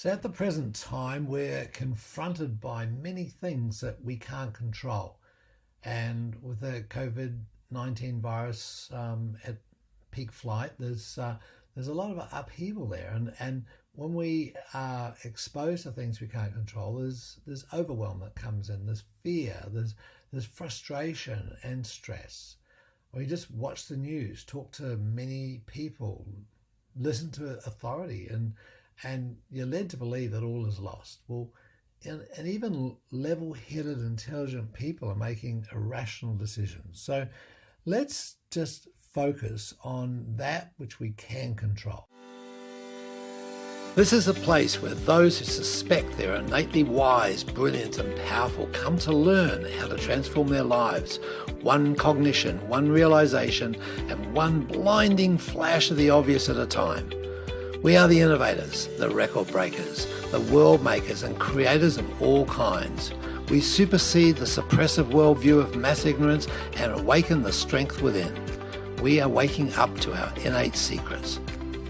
So at the present time, we're confronted by many things that we can't control. And with the COVID-19 virus at peak flight, there's a lot of upheaval there. And when we are exposed to things we can't control, there's overwhelm that comes in, there's fear, there's frustration and stress. Or you just watch the news, talk to many people, listen to authority, and you're led to believe that all is lost. Well, and even level-headed, intelligent people are making irrational decisions. So let's just focus on that which we can control. This is a place where those who suspect they're innately wise, brilliant and powerful come to learn how to transform their lives, one cognition, one realization, and one blinding flash of the obvious at a time. We are the innovators, the record breakers, the world makers and creators of all kinds. We supersede the suppressive worldview of mass ignorance and awaken the strength within. We are waking up to our innate secrets.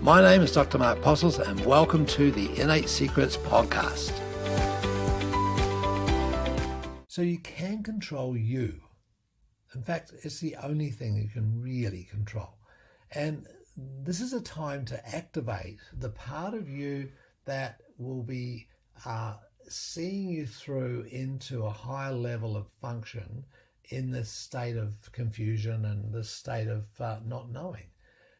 My name is Dr. Mark Postles and welcome to the Innate Secrets podcast. So you can control you. In fact, it's the only thing you can really control. And this is a time to activate the part of you that will be seeing you through into a higher level of function in this state of confusion and this state of not knowing.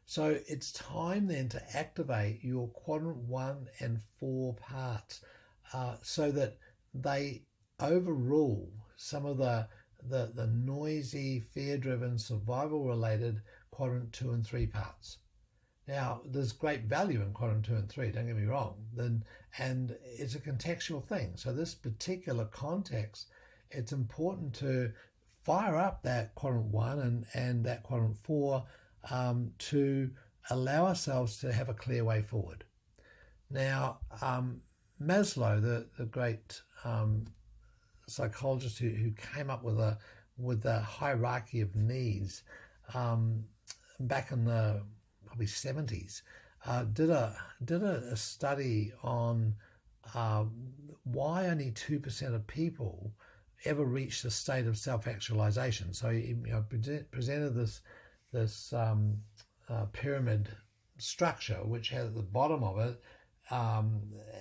So it's time then to activate your quadrant 1 and 4 parts so that they overrule some of the noisy, fear-driven, survival-related quadrant 2 and 3 parts. Now, there's great value in quadrant 2 and 3, don't get me wrong, and it's a contextual thing. So this particular context, it's important to fire up that quadrant 1 and that quadrant 4 to allow ourselves to have a clear way forward. Now, Maslow, the great psychologist who came up with a hierarchy of needs back in the probably 70s, did a study on why only 2% of people ever reach the state of self-actualization. So he presented this pyramid structure, which had at the bottom of it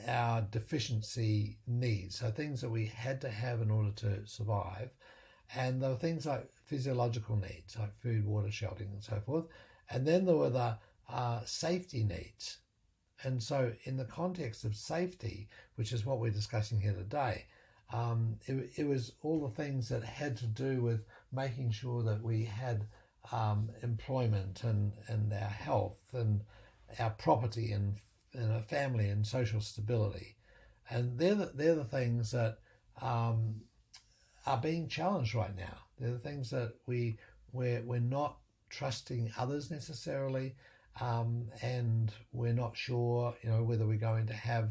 our deficiency needs, so things that we had to have in order to survive, and there were things like physiological needs like food, water, shelter and so forth, and then there were the safety needs. And so in the context of safety, which is what we're discussing here today, it was all the things that had to do with making sure that we had employment and our health and our property and our family and social stability. And they're the things that are being challenged right now. They're the things that we're not trusting others necessarily, and we're not sure, whether we're going to have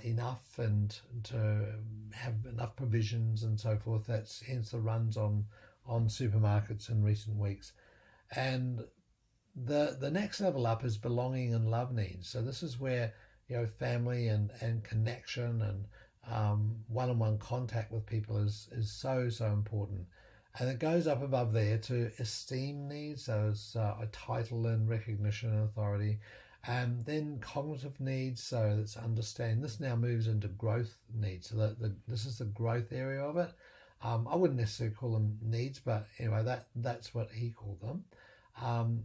enough and to have enough provisions and so forth. That's hence the runs on supermarkets in recent weeks. And the next level up is belonging and love needs. So this is where family and connection and one-on-one contact with people is so important. And it goes up above there to esteem needs, so it's a title and recognition and authority. And then cognitive needs, so it's understanding. This now moves into growth needs. So this is the growth area of it. I wouldn't necessarily call them needs, but anyway, that's what he called them.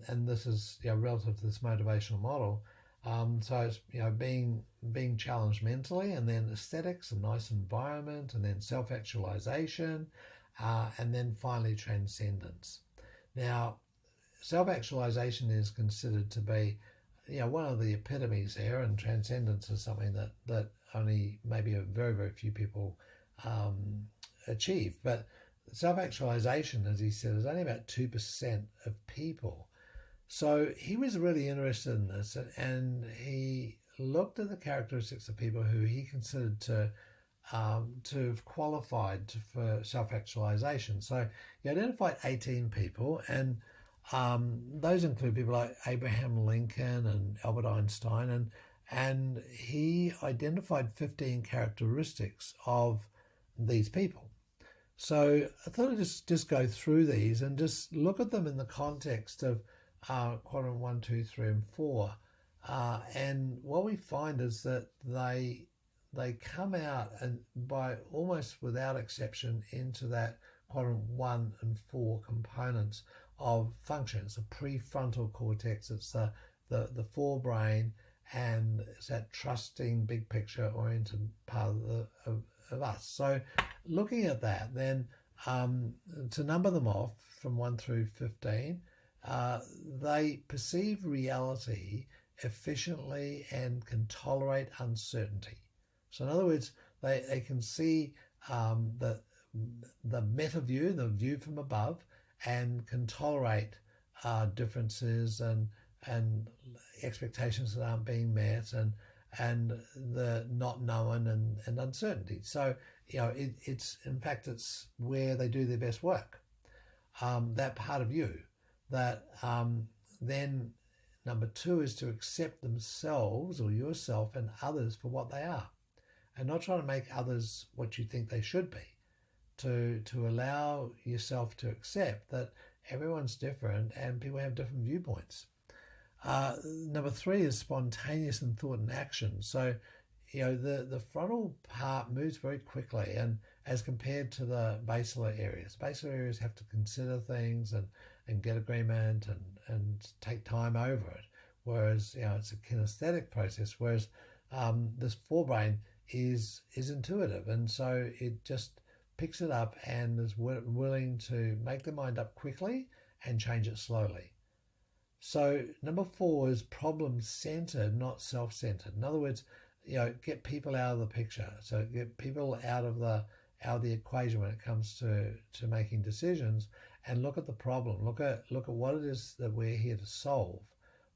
And this is relative to this motivational model. So it's being challenged mentally, and then aesthetics, a nice environment, and then self-actualization, and then finally transcendence. Now, self-actualization is considered to be one of the epitomes there, and transcendence is something that only maybe a very, very few people achieve. But self-actualization, as he said, is only about 2% of people. So he was really interested in this, and he looked at the characteristics of people who he considered to have qualified for self-actualization. So he identified 18 people, and those include people like Abraham Lincoln and Albert Einstein, and he identified 15 characteristics of these people. So I thought I'd just go through these and just look at them in the context of quadrant 1, 2, 3, and 4. And what we find is that they come out and by almost without exception into that quadrant 1 and 4 components of function. It's the prefrontal cortex, it's the forebrain, and it's that trusting, big picture oriented part of us. So looking at that, then to number them off from 1 through 15, they perceive reality efficiently and can tolerate uncertainty. So in other words, they can see the meta view, the view from above, and can tolerate differences and expectations that aren't being met and the not known and uncertainty. So it's in fact it's where they do their best work. That part of you that then number 2 is to accept themselves or yourself and others for what they are, and not try to make others what you think they should be. To allow yourself to accept that everyone's different and people have different viewpoints. Number 3 is spontaneous in thought and action. So, the frontal part moves very quickly, and as compared to the basilar areas. Basilar areas have to consider things and get agreement and take time over it. Whereas, it's a kinesthetic process. Whereas this forebrain is intuitive, and so it just picks it up and is willing to make the mind up quickly and change it slowly. So number 4 is problem-centered, not self-centered. In other words, get people out of the picture. So get people out of the equation when it comes to making decisions, and look at the problem. Look at what it is that we're here to solve,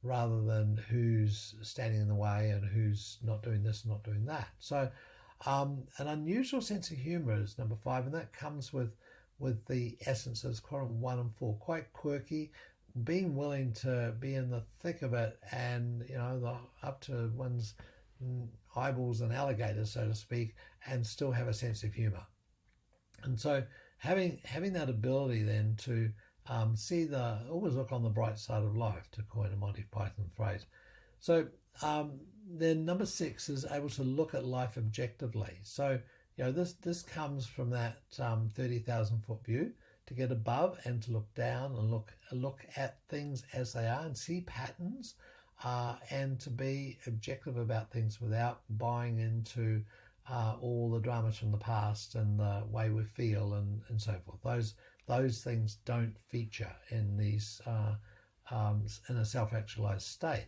rather than who's standing in the way and who's not doing this and not doing that. So an unusual sense of humor is number 5, and that comes with the essence of quadrant 1 and 4. Quite quirky, being willing to be in the thick of it, and up to one's eyeballs and alligators, so to speak, and still have a sense of humor. And so having that ability then to always look on the bright side of life, to coin a Monty Python phrase. So then number 6 is able to look at life objectively. So this comes from that 30,000 foot view, to get above and to look down and look at things as they are and see patterns, and to be objective about things without buying into all the dramas from the past and the way we feel and so forth. Those things don't feature in these in a self-actualized state.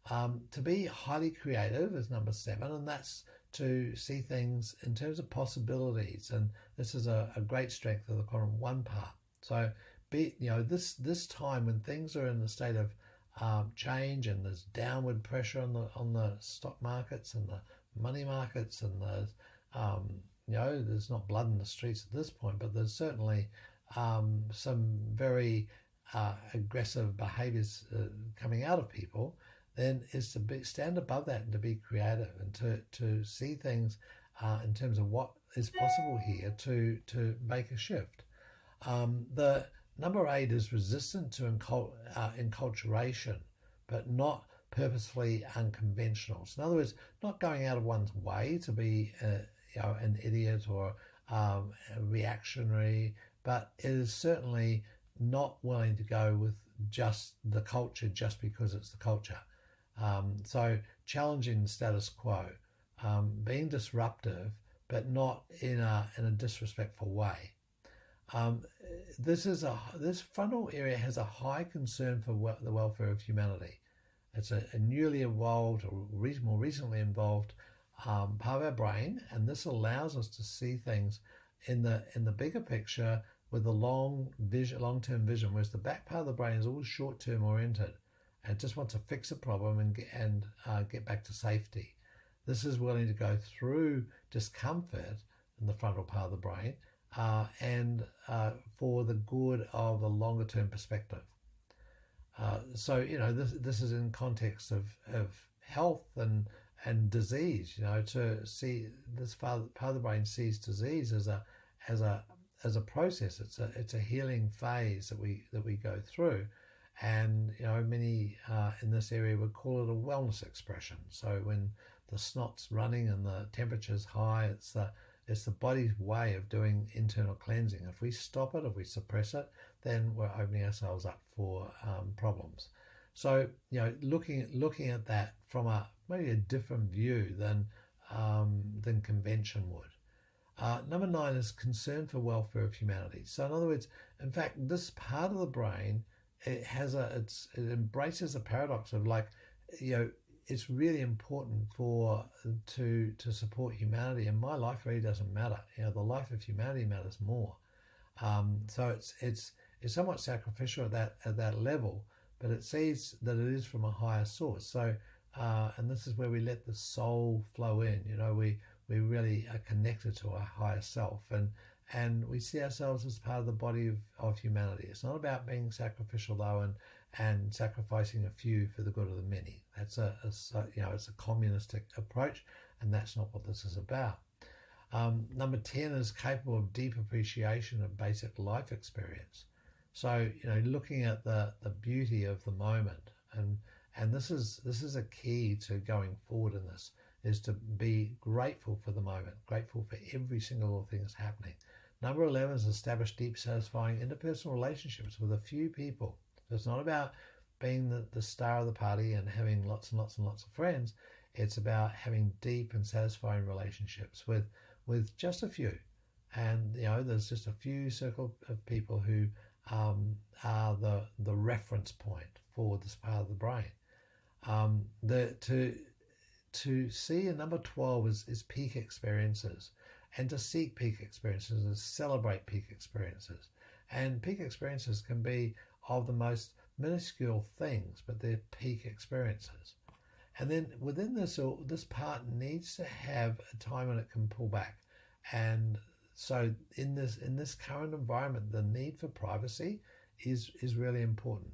To be highly creative is number 7, and that's to see things in terms of possibilities, and this is a great strength of the quadrant 1 part. So this time when things are in a state of change, and there's downward pressure on the stock markets and the money markets, and there's not blood in the streets at this point, but there's certainly some very aggressive behaviors coming out of people, then is to stand above that and to be creative and to see things in terms of what is possible here to make a shift. The number 8 is resistant to enculturation, but not purposefully unconventional. So in other words, not going out of one's way to be an idiot or reactionary, but it is certainly not willing to go with just the culture just because it's the culture. So challenging the status quo, being disruptive, but not in a disrespectful way. This frontal area has a high concern for the welfare of humanity. It's a newly evolved or more recently involved part of our brain, and this allows us to see things in the bigger picture with the long-term vision, whereas the back part of the brain is always short-term oriented. It just wants to fix a problem and get back to safety. This is willing to go through discomfort in the frontal part of the brain and for the good of a longer term perspective. So this is in context of health and disease. To see this part of the brain sees disease as a as a process. It's a healing phase that we go through, and many in this area would call it a wellness expression. So when the snot's running and the temperature's high, it's the body's way of doing internal cleansing. If we stop it, if we suppress it, then we're opening ourselves up for problems. So looking at that from maybe a different view than convention would. Number 9 is concern for welfare of humanity. So in other words, in fact, this part of the brain, it embraces a paradox of it's really important to support humanity, and my life really doesn't matter. The life of humanity matters more. So it's somewhat sacrificial at that level, but it sees that it is from a higher source. So and this is where we let the soul flow in. We really are connected to our higher self, and we see ourselves as part of the body of humanity. It's not about being sacrificial though, and sacrificing a few for the good of the many. That's it's a communistic approach, and that's not what this is about. Number 10 is capable of deep appreciation of basic life experience. So looking at the beauty of the moment, and this is a key to going forward in this, is to be grateful for the moment, grateful for every single little thing that's happening. Number 11 is establish deep, satisfying interpersonal relationships with a few people. So it's not about being the star of the party and having lots and lots and lots of friends. It's about having deep and satisfying relationships with just a few. And there's just a few circle of people who are the reference point for this part of the brain. To see a number 12 is peak experiences, and to seek peak experiences is celebrate peak experiences. And peak experiences can be of the most minuscule things, but they're peak experiences. And then within this part needs to have a time when it can pull back. And so in this current environment, the need for privacy is really important.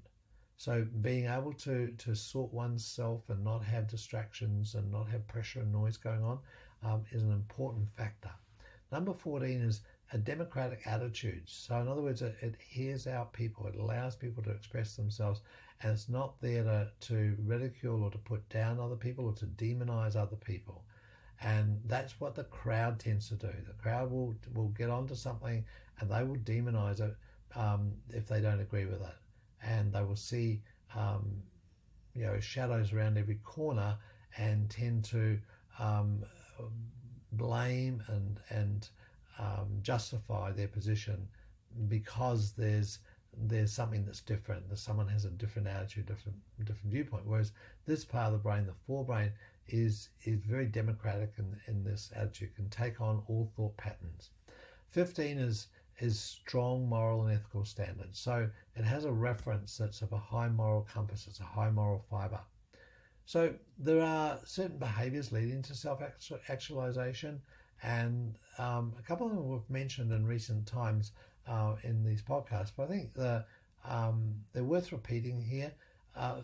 So being able to sort oneself and not have distractions and not have pressure and noise going on is an important factor. Number 14 is a democratic attitude. So in other words, it hears out people. It allows people to express themselves, and it's not there to ridicule or to put down other people or to demonize other people. And that's what the crowd tends to do. The crowd will get onto something and they will demonize it if they don't agree with it. And they will see shadows around every corner and tend to blame and justify their position because there's something that's different. That someone has a different attitude, different viewpoint. Whereas this part of the brain, the forebrain, is very democratic in this attitude, can take on all thought patterns. 15 is strong moral and ethical standards. So it has a reference that's of a high moral compass. It's a high moral fiber. So there are certain behaviors leading to self-actualization, and a couple of them we've mentioned in recent times in these podcasts, but I think they're worth repeating here.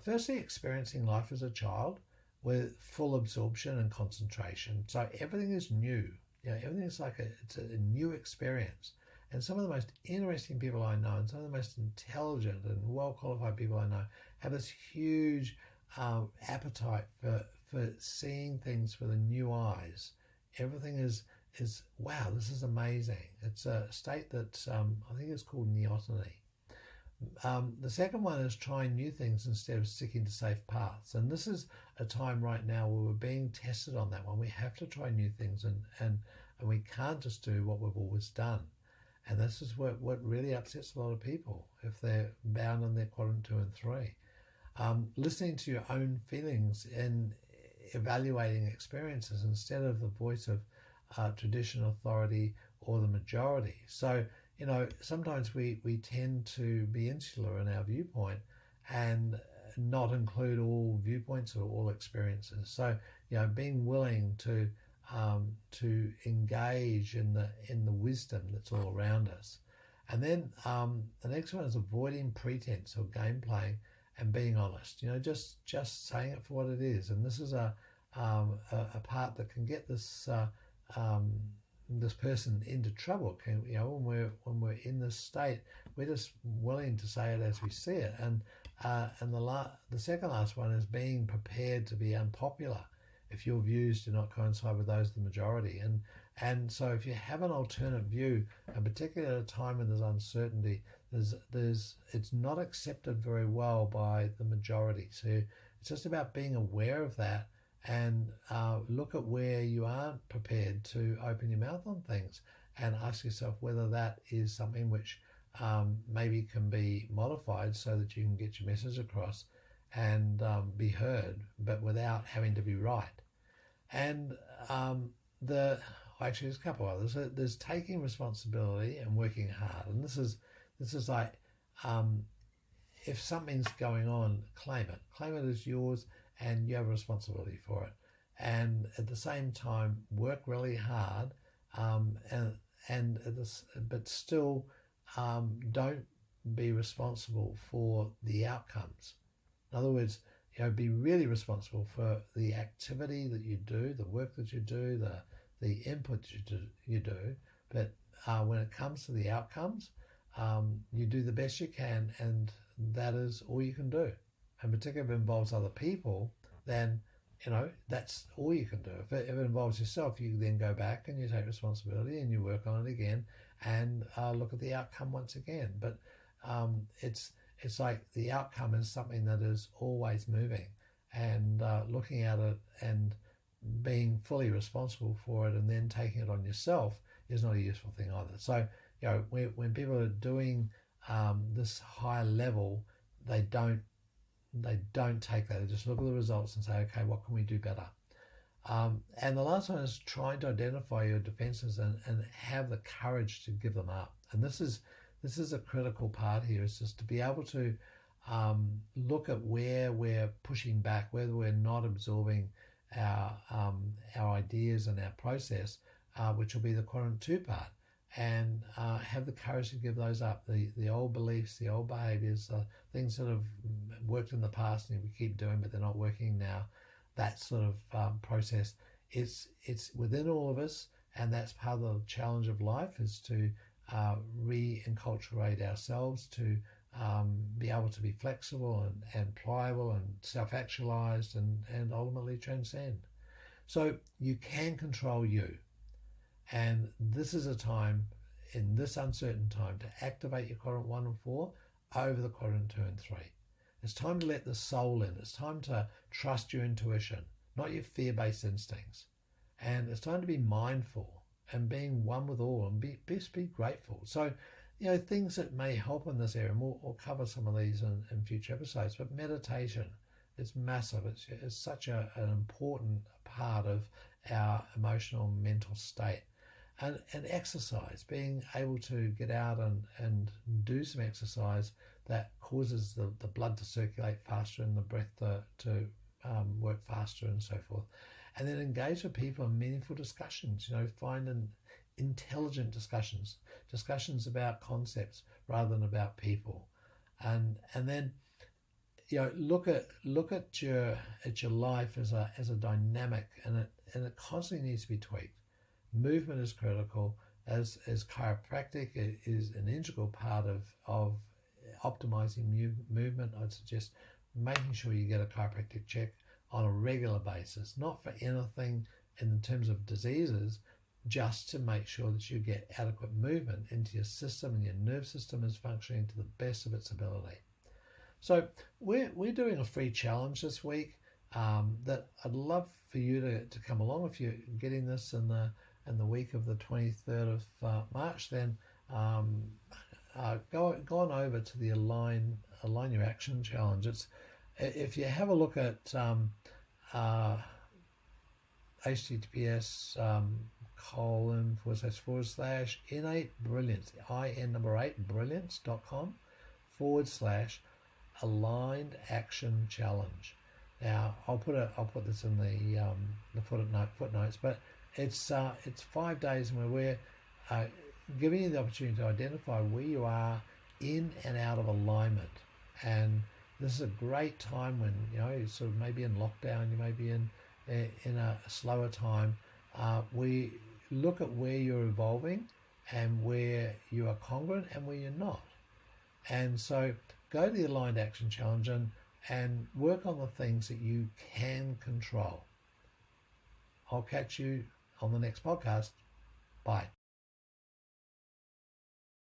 Firstly, experiencing life as a child with full absorption and concentration. So everything is new. Everything is it's a new experience. And some of the most interesting people I know, and some of the most intelligent and well-qualified people I know, have this huge appetite for seeing things with the new eyes. Everything is wow, this is amazing. It's a state that I think is called neoteny. The second one is trying new things instead of sticking to safe paths. And this is a time right now where we're being tested on that one. We have to try new things, and we can't just do what we've always done. And this is what really upsets a lot of people if they're bound in their quadrant 2 and 3. Listening to your own feelings and evaluating experiences instead of the voice of tradition, authority, or the majority. So, sometimes we tend to be insular in our viewpoint and not include all viewpoints or all experiences. So, being willing to engage in the wisdom that's all around us. And then the next one is avoiding pretense or game playing and being honest. Just saying it for what it is. And this is a part that can get um, this person into trouble. When we're in this state, we're just willing to say it as we see it. And the second last one is being prepared to be unpopular if your views do not coincide with those of the majority. And so if you have an alternate view, and particularly at a time when there's uncertainty, it's not accepted very well by the majority. So it's just about being aware of that and look at where you aren't prepared to open your mouth on things, and ask yourself whether that is something which maybe can be modified so that you can get your message across and be heard, but without having to be right. And actually, there's a couple others. There's taking responsibility and working hard, and this is like, if something's going on, claim it as yours, and you have a responsibility for it. And at the same time, work really hard, but still don't be responsible for the outcomes. In other words, be really responsible for the activity that you do, the work that you do, the input you do. But when it comes to the outcomes, you do the best you can, and that is all you can do. And particularly if it involves other people, then that's all you can do. If it involves yourself, you then go back and you take responsibility and you work on it again and look at the outcome once again. But it's like the outcome is something that is always moving, and looking at it and being fully responsible for it and then taking it on yourself is not a useful thing either. So when people are doing this high level, they don't take that. They just look at the results and say, okay, what can we do better? And the last one is trying to identify your defenses and have the courage to give them up. And this is a critical part here, is just to be able to look at where we're pushing back, whether we're not absorbing our ideas and our process, which will be the Quadrant 2 part, and have the courage to give those up. The old beliefs, the old behaviors, things that have worked in the past and we keep doing but they're not working now, that sort of process, it's within all of us, and that's part of the challenge of life, is to re-enculturate ourselves, to be able to be flexible and pliable and self-actualized and ultimately transcend. So you can control you. And this is a time, in this uncertain time, to activate your Quadrant 1 and 4 over the Quadrant 2 and 3. It's time to let the soul in. It's time to trust your intuition, not your fear-based instincts. And it's time to be mindful and being one with all, and be grateful. So, things that may help in this area, and we'll cover some of these in future episodes, but meditation is massive. It's such an important part of our emotional mental state. And exercise, being able to get out and do some exercise that causes the blood to circulate faster and the breath to work faster and so forth. And then engage with people in meaningful discussions, find intelligent discussions about concepts rather than about people. And then look at your life as a dynamic, and it constantly needs to be tweaked. Movement is critical, as chiropractic is an integral part of optimizing movement. I'd suggest making sure you get a chiropractic check on a regular basis, not for anything in terms of diseases, just to make sure that you get adequate movement into your system and your nerve system is functioning to the best of its ability. So we're doing a free challenge this week that I'd love for you to come along. If you're getting this in the week of the 23rd of March, then go on over to the Align Your Action Challenge. If you have a look at https :// innate brilliance, in8brilliance.com / aligned action challenge. Now I'll put this in the footnotes, but it's 5 days where we're giving you the opportunity to identify where you are in and out of alignment, and This is a great time when you're sort of maybe in lockdown, you may be in a slower time. We look at where you're evolving and where you are congruent and where you're not. And so go to the Aligned Action Challenge and work on the things that you can control. I'll catch you on the next podcast. Bye.